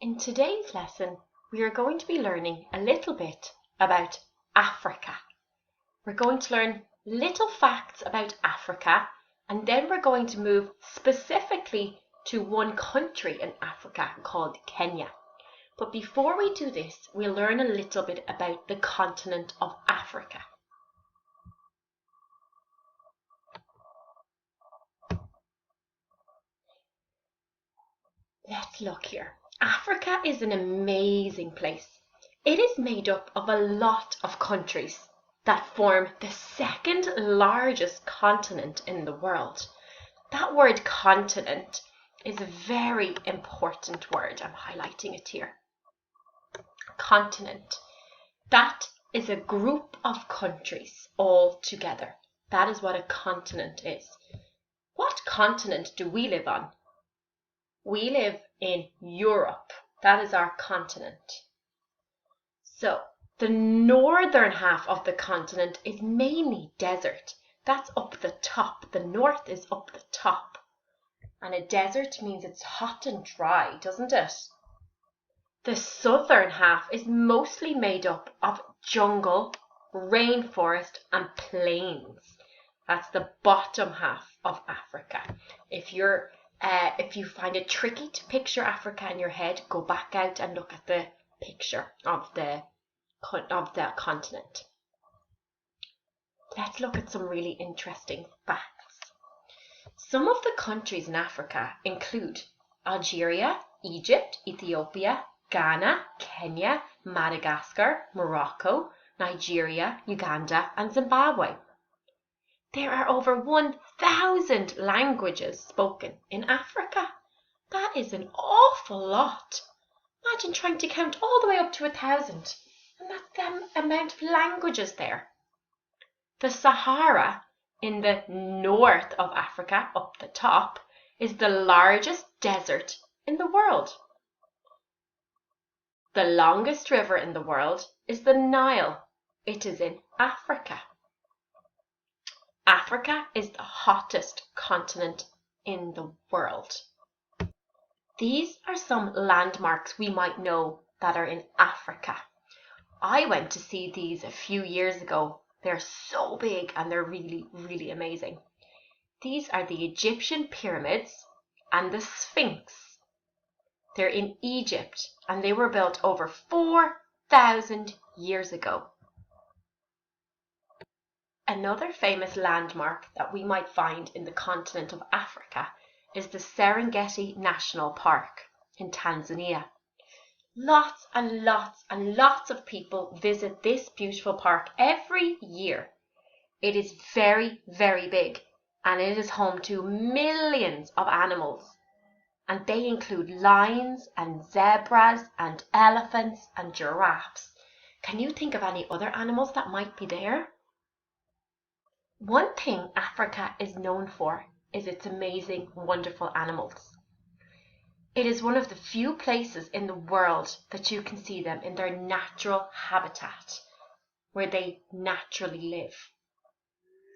In today's lesson, we are going to be learning a little bit about Africa. We're going to learn little facts about Africa, and then we're going to move specifically to one country in Africa called Kenya. But before we do this, we'll learn a little bit about the continent of Africa. Let's look here. Africa is an amazing place. It is made up of a lot of countries that form the second largest continent in the world. That word continent is a very important word. I'm highlighting it here. Continent. That is a group of countries all together. That is what a continent is. What continent do we live on? We live in Europe. That is our continent. So, the northern half of the continent is mainly desert. That's up the top. The north is up the top. And a desert means it's hot and dry, doesn't it? The southern half is mostly made up of jungle, rainforest, and plains. That's the bottom half of Africa. If you find it tricky to picture Africa in your head, go back out and look at the picture of the continent. Let's look at some really interesting facts. Some of the countries in Africa include Algeria, Egypt, Ethiopia, Ghana, Kenya, Madagascar, Morocco, Nigeria, Uganda, and Zimbabwe. There are over 1,000 languages spoken in Africa. That is an awful lot. Imagine trying to count all the way up to 1,000. And that's the amount of languages there. The Sahara in the north of Africa, up the top, is the largest desert in the world. The longest river in the world is the Nile. It is in Africa. Africa is the hottest continent in the world. These are some landmarks we might know that are in Africa. I went to see these a few years ago. They're so big and they're really, really amazing. These are the Egyptian pyramids and the Sphinx. They're in Egypt and they were built over 4,000 years ago. Another famous landmark that we might find in the continent of Africa is the Serengeti National Park in Tanzania. Lots and lots and lots of people visit this beautiful park every year. It is very, very big and it is home to millions of animals. And they include lions and zebras and elephants and giraffes. Can you think of any other animals that might be there? One thing Africa is known for is its amazing, wonderful animals. It is one of the few places in the world that you can see them in their natural habitat, where they naturally live.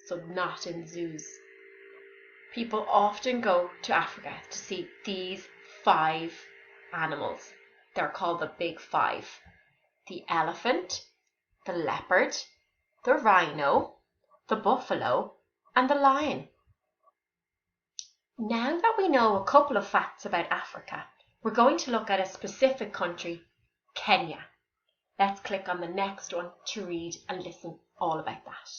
So not in zoos. People often go to Africa to see these 5 animals. They're called the Big 5. The elephant, the leopard, the rhino, the buffalo, and the lion. Now that we know a couple of facts about Africa, we're going to look at a specific country, Kenya. Let's click on the next one to read and listen all about that.